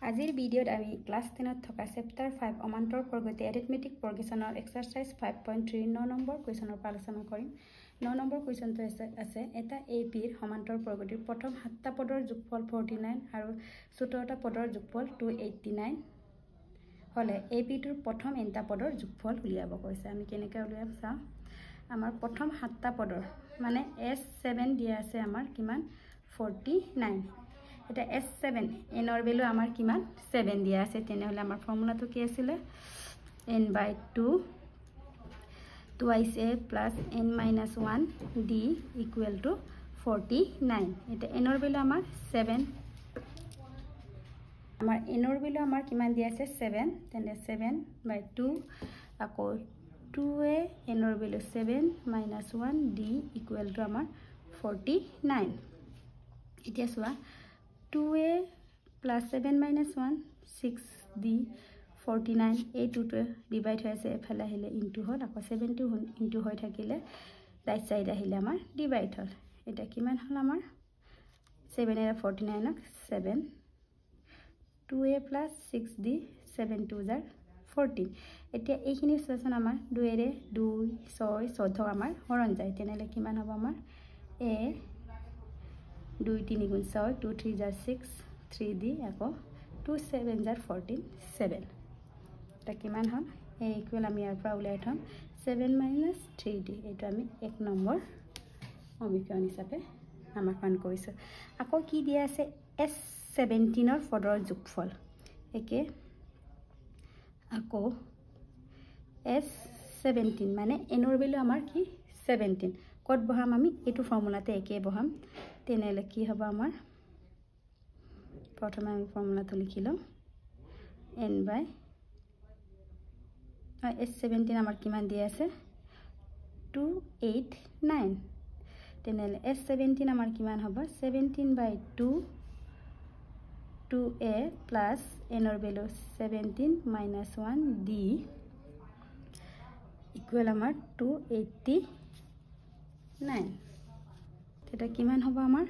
আজিৰ ভিডিঅ'ত আমি ক্লাছ 10ত থকা চেপ্টাৰ 5 অমান্তৰ প্ৰগতি এৰিথমেটিক প্ৰগ্ৰেছনৰ এক্সাৰসাইজ 5.3 9 নম্বৰ কুৱেশ্যনৰ পৰা আলোচনা কৰিম। 9 নম্বৰ কুৱেশ্যনটো আছে এটা এপিৰ সমান্তৰ প্ৰগতিৰ প্ৰথম 7টা পদৰ যোগফল 49 আৰু 17টা পদৰ যোগফল 289 হলে এপিটোৰ প্ৰথম nটা পদৰ যোগফল উলিয়াব কৈছে। আমি কেনেকৈ উলিয়াম চাওঁ। আমাৰ প্ৰথম 7টা পদৰ মানে s7 দিয়া আছে আমাৰ কিমান 49। এটা s7 nৰ ভ্যালু আমাৰ কিমান 7 দিয়া আছে। তেনেহলে আমাৰ ফৰ্মুলাটো কি আছিল n/2 twice a plus n minus 1 d equal to 49. এটা n ৰ ভ্যালু আমাৰ 7 আমাৰ n ৰ ভ্যালু আমাৰ কিমান দিয়া আছে 7 তেনে 7/2 আকৌ 2a n ৰ value 7 minus 1 d equal to আমাৰ 49. এতিয়া চোৱা 2a plus 7 minus 1 6d 49 এই 2 টো ডিভাইড হৈছে এফালে আহিলে ইনটু হল আকৌ 7 টো ইনটু হৈ থাকিলে রাইট সাইড আহিলে আমাৰ ডিভাইড হল। এটা কিমান হল আমাৰ 7 এর 49 ক 7 2a plus 6d 7 2 jar 14। এতিয়া এইখিনি সূত্ৰখন আমাৰ 2 এৰে 2 6 14 আমাৰ হৰণ যায়। তেনেহলে কিমান হ'ব আমাৰ a 2 3 গুণ 6 2 3 jar 6 3 দি আকৌ 2 7 jar 14 7 এটা কিমান হল a ইকুয়াল আমি ইয়াৰ পৰা উলাই থম 7 minus 3d এটা আমি 1 নম্বৰ সমীকৰণ হিচাপে নামাকৰণ কৰিছো। আকৌ কি দিয়া আছে s17 ৰ পদৰ যোগফল একে আকৌ s17 মানে n ৰ ভ্যালু আমাৰ কি 17 কত বহাম আমি এটো ফৰ্মুলাতে একে বহাম। তেনেহলে কি হ'ব আমাৰ প্ৰথমে আমি ফৰ্মুলাটো লিখিলো s17 আমাৰ কিমান দিয়া আছে 289। তেনেহলে s17 আমাৰ কিমান হ'ব 17/2 2a plus n ৰ ভ্যালু 17 minus 1 d equal আমাৰ 289। এটা কিমান হ'ব আমাৰ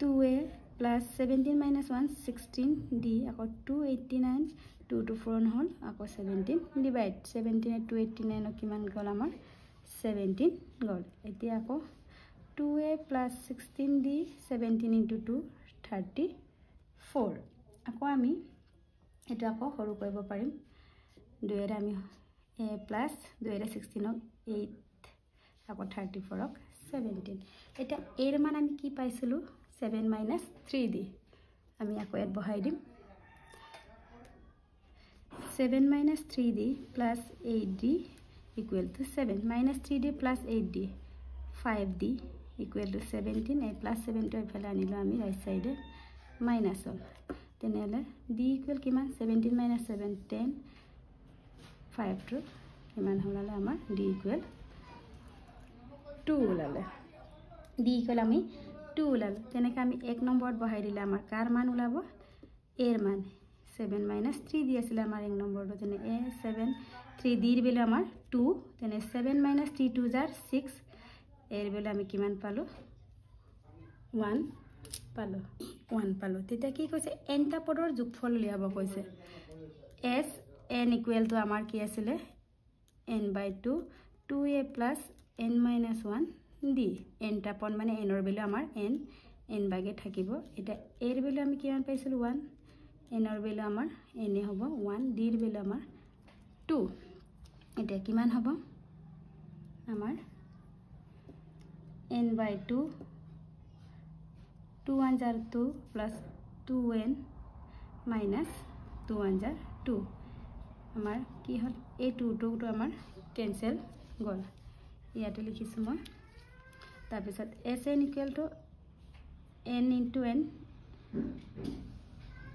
2a plus 17 minus 1 16 d আকৌ 289 2 to 4 হল আকৌ 17 ডিভাইড 17 এ 289 কিমান গল আমাৰ 17 গল। এতিয়া আকৌ 2a plus 16 d 17 into 2 34 আকৌ আমি এটা আকৌ সৰু কৰিব পাৰিম 2 এৰে আমি a plus 2 এৰে 16 ক 8 আকৌ 34 ক 17। এটা এৰ মান আমি কি পাইছিলো 7 minus 3d আমি আকৌ এত বহাই দিম 7 minus 3d plus 8d equal to 7 minus 3d plus 8d 5d equal to 17 a plus 7 to এফালে আনিলো আমি রাইট সাইডে মাইনাস হল। তেনেহলে d equal কিমান 17 minus 7 10 5 to কিমান হলালে আমাৰ d equal 2 ওলালে d equal আমি 2 ওলালে। তেনেকে আমি 1 নম্বৰত বহাই দিলে আমাৰ কাৰ মান ওলাব এৰ মান 7 minus 3 দি আছিল আমাৰ 1 নম্বৰটো তেনে a 7 3 d এৰ ভ্যালু আমাৰ 2 তেনে 7 minus 3 2 jar 6 এর ভ্যালু আমি কিমান পালো 1 পালো। তেতিয়া কি কৈছে nটা পদৰ যোগফল উলিয়াব কৈছে s n equal to আমাৰ কি আছিল n/2 2a plus n minus 1 d nটা পদ মানে n ৰ ভ্যালু আমাৰ n ভাগে থাকিব। এটা এৰ ভ্যালু আমি কিমান পাইছিল 1 n ৰ ভ্যালু আমাৰ n এ হ'ব 1 d ৰ ভ্যালু আমাৰ 2 এটা কিমান হ'ব আমাৰ n/2 2 1 jar 2 plus 2n minus 2 1 jar 2 আমাৰ কি হল এই 2 টো আমাৰ ক্যান্সেল গল ইয়াতে লিখিছো মই। তাৰ পিছত sn equal to n into n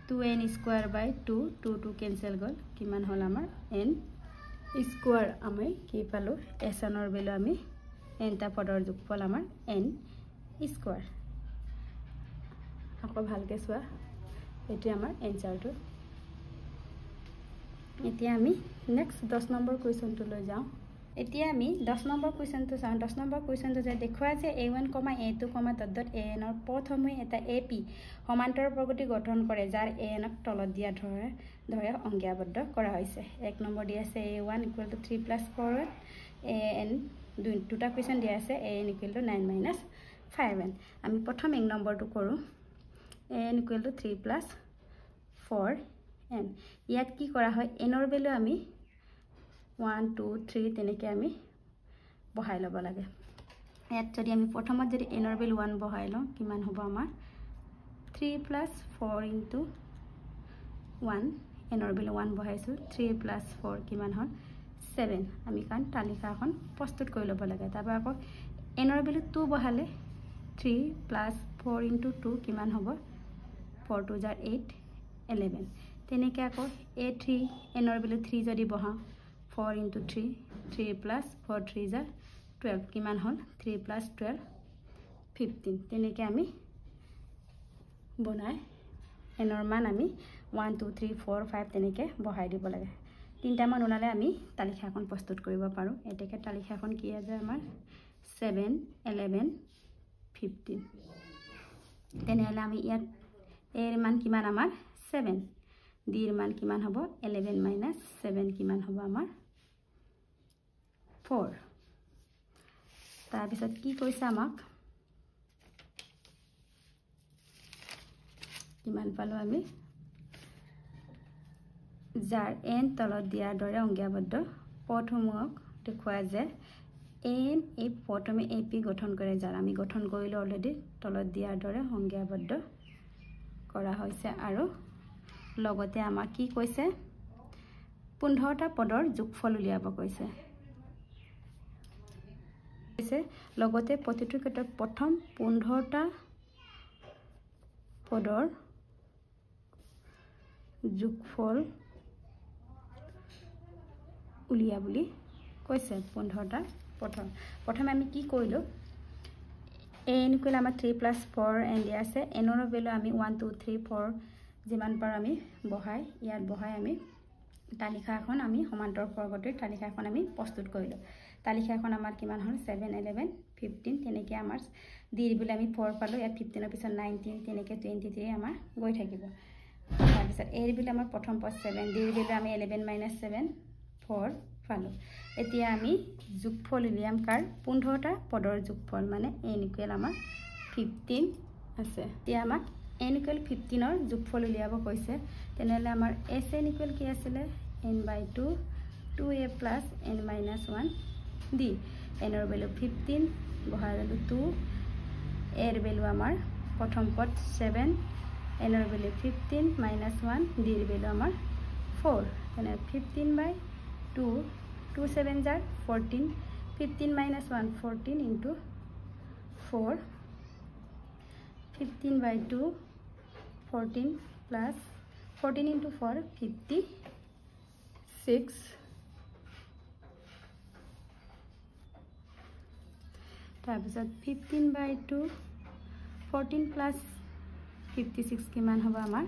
2n square by 2 2 to cancel গল কিমান হল আমাৰ n square আমি কি পালো sn ৰ ভ্যালু আমি nটা পদৰ যোগফল আমাৰ n square। আকৌ ভালকে চোৱা এটি আমাৰ এনসাৰটো। এতিয়া আমি নেক্সট 10 নম্বৰ কুৱেশ্যনটো লৈ যাওঁ। এতিয়া আমি 10 নম্বৰ কুৱেশ্যনটো চাওঁ 10 নম্বৰ কুৱেশ্যনটো যে দেখুৱা যে a1, a2, an ৰ পথসমূহে এটা ap সমান্তৰ প্ৰগতি গঠন কৰে যাৰ an ক তলত দিয়া ধৰে অংকীয়াবদ্ধ কৰা হৈছে 1 নম্বৰ দিয়া আছে a1 = 3 + 4 an দুটা কুৱেশ্যন দিয়া আছে an = 9 - 5n আমি প্ৰথম 1 নম্বৰটো কৰোঁ an = 3 + 4n ইয়াত কি কৰা হয় n ৰ ভ্যালু আমি 1 2 3 তেনেকৈ আমি বহাই ল'ব লাগে ইয়াত যদি আমি প্ৰথমত যদি n ৰ ভ্যালু 1 বহাই লওঁ কিমান হ'ব আমাৰ 3 + 4 * 1 n ৰ ভ্যালু 1 বহাইছো 3 + 4 কিমান হ'ল 7 আমি কান তালিকাখন প্ৰস্তুত কৰি ল'ব লাগে তাৰপৰা আকৌ n ৰ ভ্যালু 2 বহালে 3 + 4 * 2 কিমান হ'ব 4 2 * 8 11 তেনেকৈ আকৌ a3 n ৰ ভ্যালু 3 যদি বহাওঁ 4 * 3 3 + 4 3 = 12 কিমান হ'ল 3 + 12 15 তেনেকৈ আমি বনাই n ৰ মান আমি 1 2 3 4 5 তেনেকৈ বহাই দিব লাগে তিনটামান ওলালে আমি তালিকাখন প্ৰস্তুত কৰিব পাৰোঁ এতেকে তালিকাখন কি আছে আমাৰ 7 11 15 তেনেহলে আমি ইয়াত a ৰ মান কিমান আমাৰ 7 d ৰ মান কিমান হ'ব 11 - 7 কিমান হ'ব আমাৰ 4 তাৰ পিছত কি কৈছে আমাক কিমান পালো আমি যাৰ n তলত দিয়াৰ দৰে অংকীয়াবদ্ধ পথসমূহক দেখুৱায় যে n এই পথমে ap গঠন কৰে যাৰ আমি গঠন কৰিলো অলৰেডি তলত দিয়াৰ দৰে অংকীয়াবদ্ধ কৰা হৈছে আৰু লগতে আমাক কি কৈছে 15টা পদৰ যোগফল উলিয়াব কৈছে লগতে প্ৰতিটো ক্ষেত্ৰত প্ৰথম 15টা পদৰ যোগফল উলিয়া বুলি কৈছে 15টা প্ৰথম আমি কি কৰিলো an = আমাৰ 3 + 4n দিয়া আছে n ৰ ভ্যালু আমি 1 2 3 4 যিমান পাৰ আমি বহাই ইয়াত বহাই আমি তালিকাখন আমি সমান্তৰ প্ৰগতিৰ তালিকাখন আমি প্ৰস্তুত কৰিলো তালিকাখন আমাৰ কিমান হ'ল 7 11 15 তেনেকৈ আমাৰ d ৰ ভ্যালু আমি 4 পালো ইয়াত 15 ৰ পিছত 19 তেনেকৈ 23 আমাৰ গৈ থাকিব তাৰ পিছত a ৰ ভ্যালু আমাৰ প্ৰথম পদ 7 d ৰ ভ্যালু আমি 11 - 7 4 পালো এতিয়া আমি যোগফল উলিয়াম কাৰ 15টা পদৰ যোগফল মানে n = আমাৰ 15 আছে এতিয়া আমাক n = 15 ৰ যোগফল উলিয়াব কৈছে তেনেহলে আমাৰ sn = কি আছিল n/2 2a + n - 1 d n ৰ ভ্যালু 15 বহাই ললো 2 a ৰ ভ্যালু আমাৰ প্ৰথম পদ 7 n ৰ ভ্যালু 15 - 1 d ৰ ভ্যালু আমাৰ 4 তেনে 15/2 2 7 = 14 15 - 1 14 * 4 15/2 14 + 14 * 4 56 তাৰ পিছত 15/2 14 + 56 কিমান হ'ব আমাৰ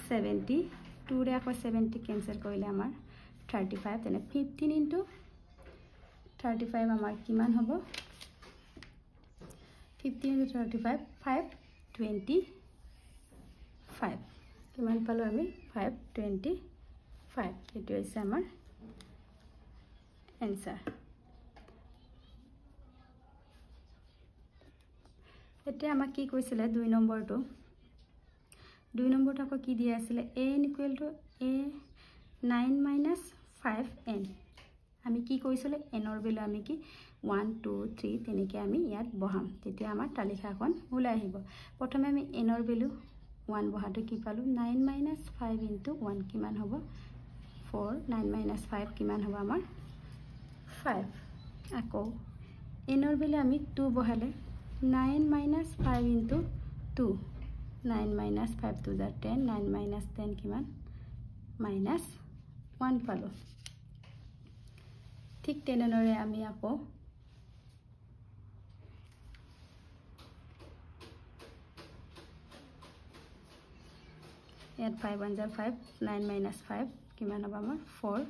70 2 ৰে আকৌ 70 কেনসেল কৰিলে আমাৰ 35 তেনে 15 * 35 আমাৰ কিমান হ'ব 15 * 35 525 কিমান পালো আমি 525 এটো হৈছে আমাৰ এনসাৰ এটা আমাক কি কৈছিলে 2 নম্বৰটো আকৌ কি দিয়া আছিল an = a 9 - 5n আমি কি কৰিছিল n ৰ ভ্যালু আমি কি 1 2 3 তেনেকৈ আমি ইয়াত বহাম তেতিয়া আমাৰ তালিকাখন ওলাই আহিব প্ৰথমে আমি n ৰ ভ্যালু 1 বহাটো কি পালো 9 - 5 * 1 কিমান হ'ব 4 9 - 5 কিমান হ'ব আমাৰ 5 আকৌ n ৰ ভ্যালু আমি 2 বহালে 9 - 5 * 2 9 - 5 2 = 10 9 - 10 কিমান -1 পালো ঠিক তেনেদৰে আমি আকৌ ইয়াত 5 1 = 5 9 - 5 কিমান হ'ব আমাৰ 4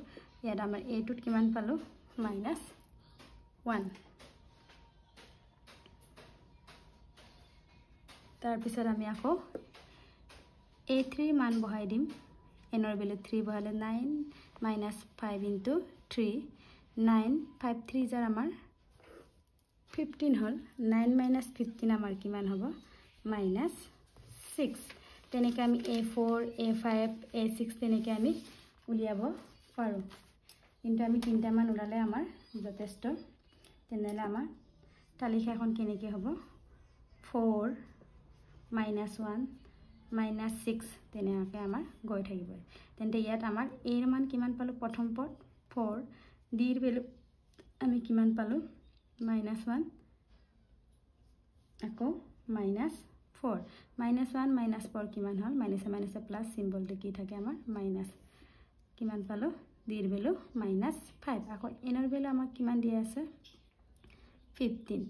ইয়াত আমাৰ a2 কিমান পালো -1 তাৰ পিছত আমি আকৌ a3 মান বহাই দিম n ৰ ভ্যালু 3 বহালে 9 -5 into 3 9 5 3 জাৰ আমাৰ 15 হল 9 - 15 আমাৰ কিমান হ'ব -6 তেনেকৈ আমি a4 a5 a6 তেনেকৈ আমি উলিয়াব পাৰো কিন্তু আমি তিনটা মান উলালে আমাৰ যথেষ্ট তেনেহলে আমাৰ তালিকাখন কেনেকৈ হ'ব 4 -1 -6 তেনেকৈ আমাৰ গৈ থাকিব তেন্তে ইয়াত আমাৰ a ৰ মান কিমান পালো প্ৰথম পদ 4 d ৰ ভ্যালু আমি কিমান পালো -1 আকৌ -4 -1 -4 কিমান হল মাইনাসে প্লাস সিম্বলটো কি থাকে আমাৰ মাইনাস কিমান পালো d ৰ ভ্যালু -5 আকৌ n ৰ ভ্যালু আমাক কিমান দিয়া আছে 15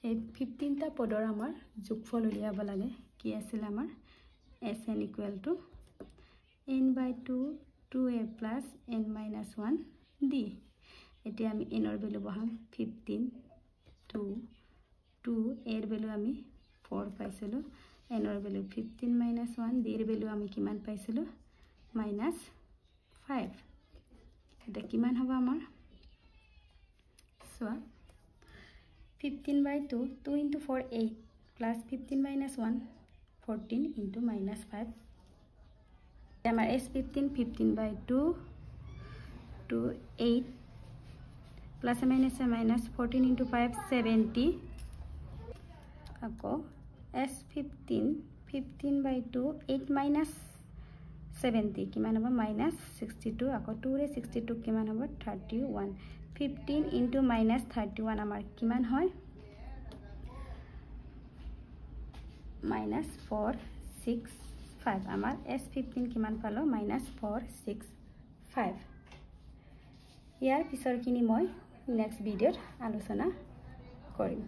এই 15 টা পদৰ আমাৰ যোগফল উলিয়াব লাগে কি আছিল আমাৰ sn equal to n/2 2a plus n minus 1 d এতিয়া আমি n ৰ ভ্যালু বহাম 15 2 a ৰ ভ্যালু আমি 4 পাইছিলো n ৰ ভ্যালু 15 minus 1 d ৰ ভ্যালু আমি কিমান পাইছিলো -5 এটা কিমান হ'ব আমাৰ so 15/2 2 into 4 8 plus 15 minus 1 14 into -5 আমাৰ s15 15/2 to 8 plus minus 14 into 5 70 আকৌ s15 15/2 8 minus 70 কিমান হ'ব -62 আকৌ 2 ৰে 62 কিমান হ'ব 31 15 into -31 আমাৰ কিমান হয় -465 আমাৰ s15 কিমান পালো -465 ইয়াৰ পিছৰখিনি মই নেক্সট ভিডিঅ'ত আলোচনা কৰিম